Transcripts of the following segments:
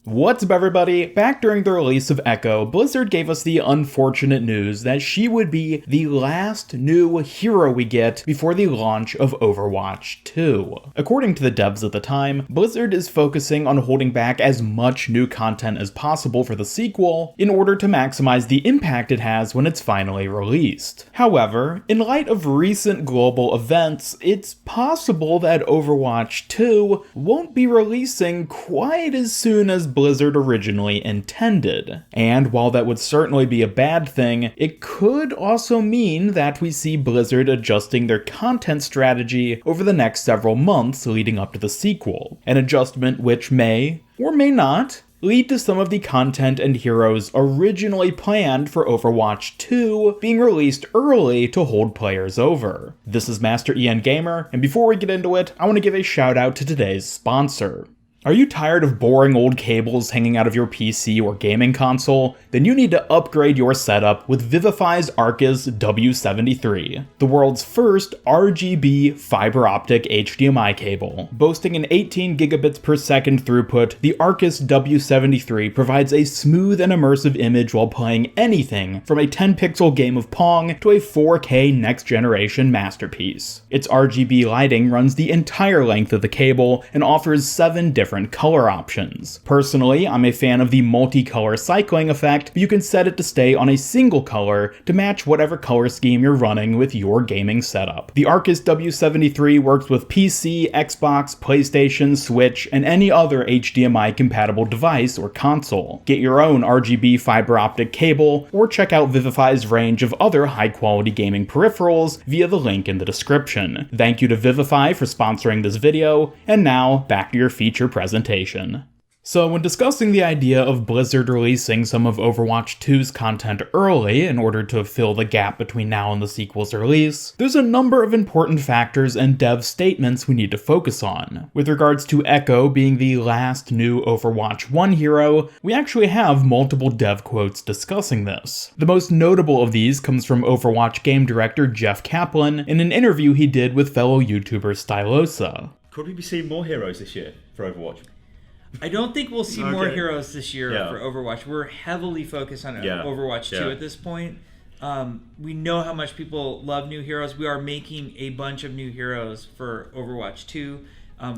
What's up everybody? Back during the release of Echo, Blizzard gave us the unfortunate news that she would be the last new hero we get before the launch of Overwatch 2. According to the devs at the time, Blizzard is focusing on holding back as much new content as possible for the sequel in order to maximize the impact it has when it's finally released. However, in light of recent global events, it's possible that Overwatch 2 won't be releasing quite as soon as Blizzard originally intended. And while that would certainly be a bad thing, it could also mean that we see Blizzard adjusting their content strategy over the next several months leading up to the sequel, an adjustment which may, or may not, lead to some of the content and heroes originally planned for Overwatch 2 being released early to hold players over. This is Master EN Gamer, and before we get into it, I want to give a shout out to today's sponsor. Are you tired of boring old cables hanging out of your PC or gaming console? Then you need to upgrade your setup with Vivify's Arcus W73, the world's first RGB fiber optic HDMI cable. Boasting an 18 gigabits per second throughput, the Arcus W73 provides a smooth and immersive image while playing anything from a 10-pixel game of Pong to a 4K next-generation masterpiece. Its RGB lighting runs the entire length of the cable and offers 7 different color options. Personally, I'm a fan of the multicolor cycling effect, but you can set it to stay on a single color to match whatever color scheme you're running with your gaming setup. The Arcus W73 works with PC, Xbox, PlayStation, Switch, and any other HDMI compatible device or console. Get your own RGB fiber optic cable, or check out Vivify's range of other high-quality gaming peripherals via the link in the description. Thank you to Vivify for sponsoring this video, and now back to your feature presentation. So when discussing the idea of Blizzard releasing some of Overwatch 2's content early in order to fill the gap between now and the sequel's release, there's a number of important factors and dev statements we need to focus on. With regards to Echo being the last new Overwatch 1 hero, we actually have multiple dev quotes discussing this. The most notable of these comes from Overwatch game director Jeff Kaplan in an interview he did with fellow YouTuber Stylosa. Could we be seeing more heroes this year for Overwatch? I don't think we'll see more heroes this year for Overwatch. We're heavily focused on Overwatch 2 at this point. We know how much people love new heroes. We are making a bunch of new heroes for Overwatch 2.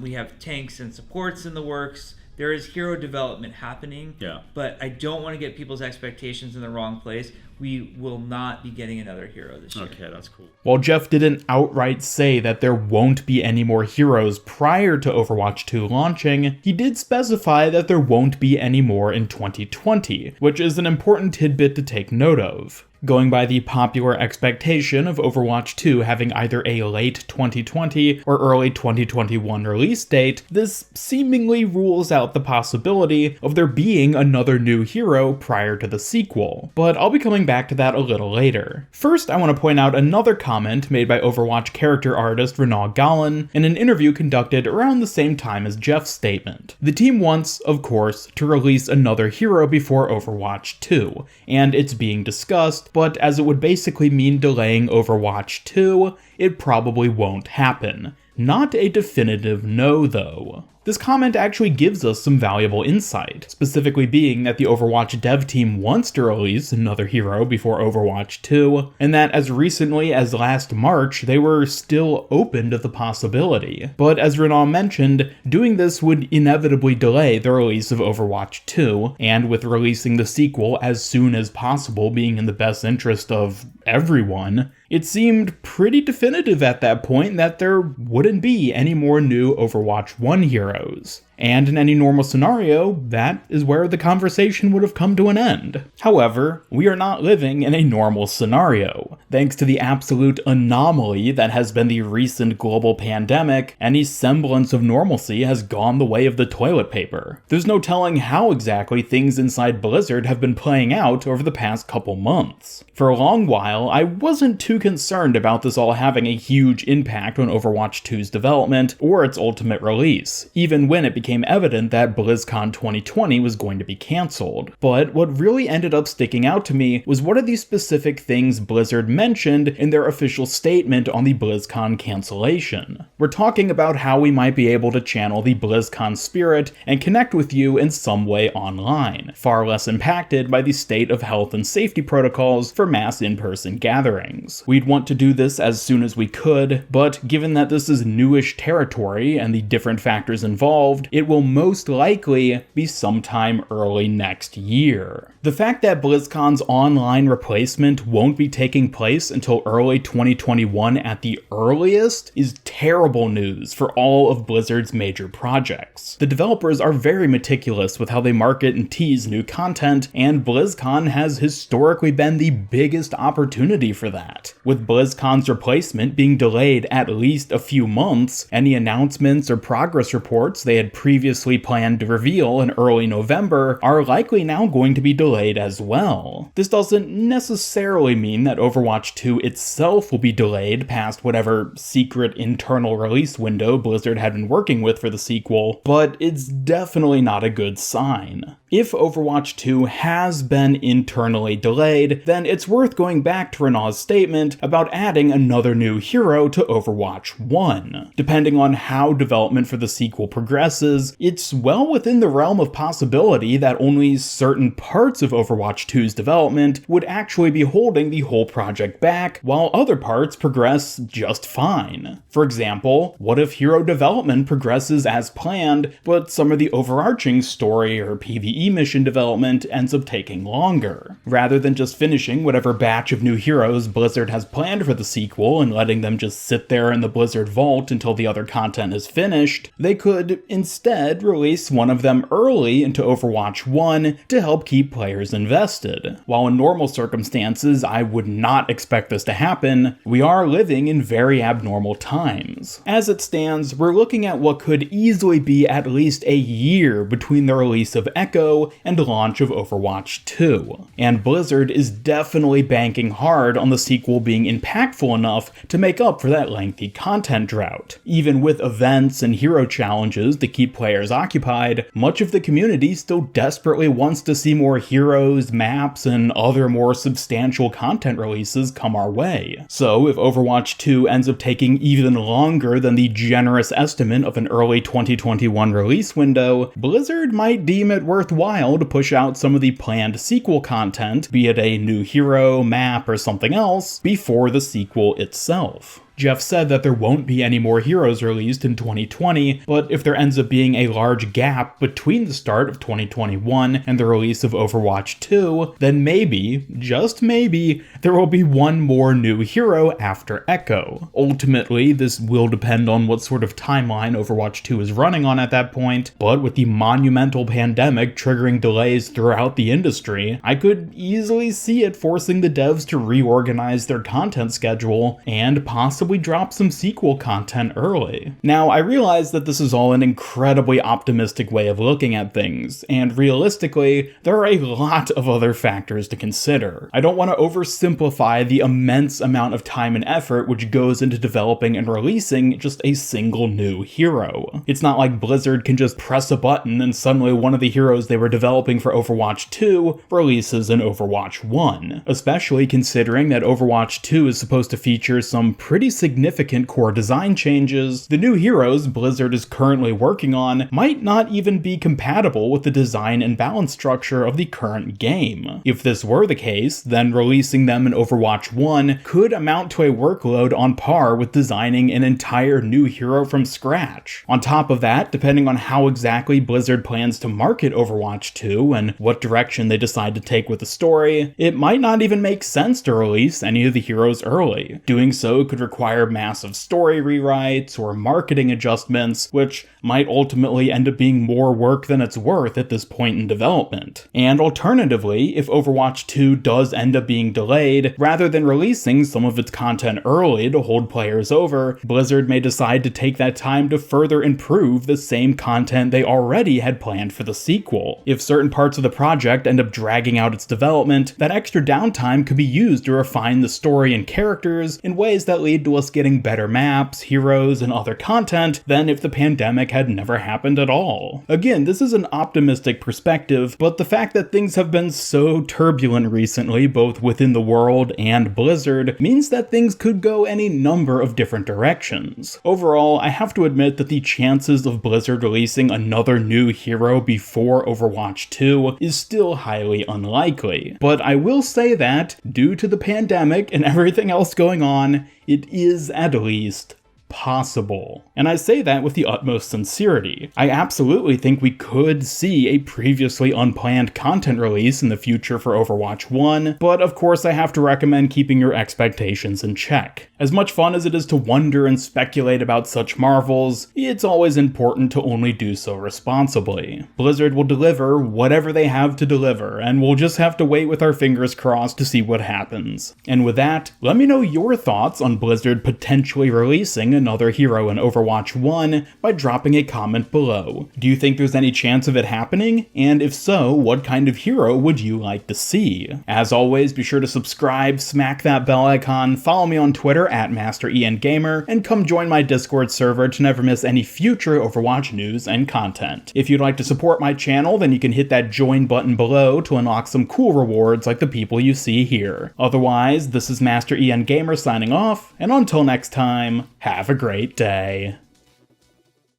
We have tanks and supports in the works. There is hero development happening, but I don't want to get people's expectations in the wrong place. We will not be getting another hero this year. Okay, that's cool. While Jeff didn't outright say that there won't be any more heroes prior to Overwatch 2 launching, he did specify that there won't be any more in 2020, which is an important tidbit to take note of. Going by the popular expectation of Overwatch 2 having either a late 2020 or early 2021 release date, this seemingly rules out the possibility of there being another new hero prior to the sequel, but I'll be coming back to that a little later. First, I want to point out another comment made by Overwatch character artist Renaud Gallen in an interview conducted around the same time as Jeff's statement. The team wants, of course, to release another hero before Overwatch 2, and it's being discussed, but as it would basically mean delaying Overwatch 2, it probably won't happen. Not a definitive no, though. This comment actually gives us some valuable insight, specifically being that the Overwatch dev team wants to release another hero before Overwatch 2, and that as recently as last March, they were still open to the possibility. But as Renaud mentioned, doing this would inevitably delay the release of Overwatch 2, and with releasing the sequel as soon as possible being in the best interest of everyone, it seemed pretty definitive at that point that there wouldn't be any more new Overwatch 1 heroes. And in any normal scenario, that is where the conversation would have come to an end. However, we are not living in a normal scenario. Thanks to the absolute anomaly that has been the recent global pandemic, any semblance of normalcy has gone the way of the toilet paper. There's no telling how exactly things inside Blizzard have been playing out over the past couple months. For a long while, I wasn't too concerned about this all having a huge impact on Overwatch 2's development or its ultimate release, even when it became became evident that BlizzCon 2020 was going to be cancelled. But what really ended up sticking out to me was what are these specific things Blizzard mentioned in their official statement on the BlizzCon cancellation. We're talking about how we might be able to channel the BlizzCon spirit and connect with you in some way online, far less impacted by the state of health and safety protocols for mass in-person gatherings. We'd want to do this as soon as we could, but given that this is newish territory and the different factors involved, it will most likely be sometime early next year. The fact that BlizzCon's online replacement won't be taking place until early 2021 at the earliest is terrible news for all of Blizzard's major projects. The developers are very meticulous with how they market and tease new content, and BlizzCon has historically been the biggest opportunity for that. With BlizzCon's replacement being delayed at least a few months, any announcements or progress reports they had previously planned to reveal in early November are likely now going to be delayed as well. This doesn't necessarily mean that Overwatch 2 itself will be delayed past whatever secret internal release window Blizzard had been working with for the sequel, but it's definitely not a good sign. If Overwatch 2 has been internally delayed, then it's worth going back to Renault's statement about adding another new hero to Overwatch 1. Depending on how development for the sequel progresses, it's well within the realm of possibility that only certain parts of Overwatch 2's development would actually be holding the whole project back, while other parts progress just fine. For example, what if hero development progresses as planned, but some of the overarching story or PvE mission development ends up taking longer? Rather than just finishing whatever batch of new heroes Blizzard has planned for the sequel and letting them just sit there in the Blizzard vault until the other content is finished, they could instead release one of them early into Overwatch 1 to help keep players invested. While in normal circumstances I would not expect this to happen, we are living in very abnormal times. As it stands, we're looking at what could easily be at least a year between the release of Echo and launch of Overwatch 2. And Blizzard is definitely banking hard on the sequel being impactful enough to make up for that lengthy content drought. Even with events and hero challenges to keep players occupied, much of the community still desperately wants to see more heroes, maps, and other more substantial content releases come our way. So if Overwatch 2 ends up taking even longer than the generous estimate of an early 2021 release window, Blizzard might deem it worthwhile to push out some of the planned sequel content, be it a new hero, map, or something else, before the sequel itself. Jeff said that there won't be any more heroes released in 2020, but if there ends up being a large gap between the start of 2021 and the release of Overwatch 2, then maybe, just maybe, there will be one more new hero after Echo. Ultimately, this will depend on what sort of timeline Overwatch 2 is running on at that point, but with the monumental pandemic triggering delays throughout the industry, I could easily see it forcing the devs to reorganize their content schedule and possibly drop some sequel content early. Now, I realize that this is all an incredibly optimistic way of looking at things, and realistically, there are a lot of other factors to consider. I don't want to oversimplify the immense amount of time and effort which goes into developing and releasing just a single new hero. It's not like Blizzard can just press a button and suddenly one of the heroes they were developing for Overwatch 2 releases in Overwatch 1, especially considering that Overwatch 2 is supposed to feature some pretty significant core design changes. The new heroes Blizzard is currently working on might not even be compatible with the design and balance structure of the current game. If this were the case, then releasing them in Overwatch 1 could amount to a workload on par with designing an entire new hero from scratch. On top of that, depending on how exactly Blizzard plans to market Overwatch 2 and what direction they decide to take with the story, it might not even make sense to release any of the heroes early. Doing so could require massive story rewrites or marketing adjustments, which might ultimately end up being more work than it's worth at this point in development. And alternatively, if Overwatch 2 does end up being delayed, rather than releasing some of its content early to hold players over, Blizzard may decide to take that time to further improve the same content they already had planned for the sequel. If certain parts of the project end up dragging out its development, that extra downtime could be used to refine the story and characters in ways that lead to us getting better maps, heroes, and other content than if the pandemic had never happened at all. Again, this is an optimistic perspective, but the fact that things have been so turbulent recently, both within the world and Blizzard, means that things could go any number of different directions. Overall, I have to admit that the chances of Blizzard releasing another new hero before Overwatch 2 is still highly unlikely. But I will say that, due to the pandemic and everything else going on, it is at least possible. And I say that with the utmost sincerity. I absolutely think we could see a previously unplanned content release in the future for Overwatch 1, but of course I have to recommend keeping your expectations in check. As much fun as it is to wonder and speculate about such marvels, it's always important to only do so responsibly. Blizzard will deliver whatever they have to deliver, and we'll just have to wait with our fingers crossed to see what happens. And with that, let me know your thoughts on Blizzard potentially releasing another hero in Overwatch 1 by dropping a comment below. Do you think there's any chance of it happening? And if so, what kind of hero would you like to see? As always, be sure to subscribe, smack that bell icon, follow me on Twitter at MasterEnGamer, and come join my Discord server to never miss any future Overwatch news and content. If you'd like to support my channel, then you can hit that join button below to unlock some cool rewards like the people you see here. Otherwise, this is MasterEnGamer signing off, and until next time, have a great day.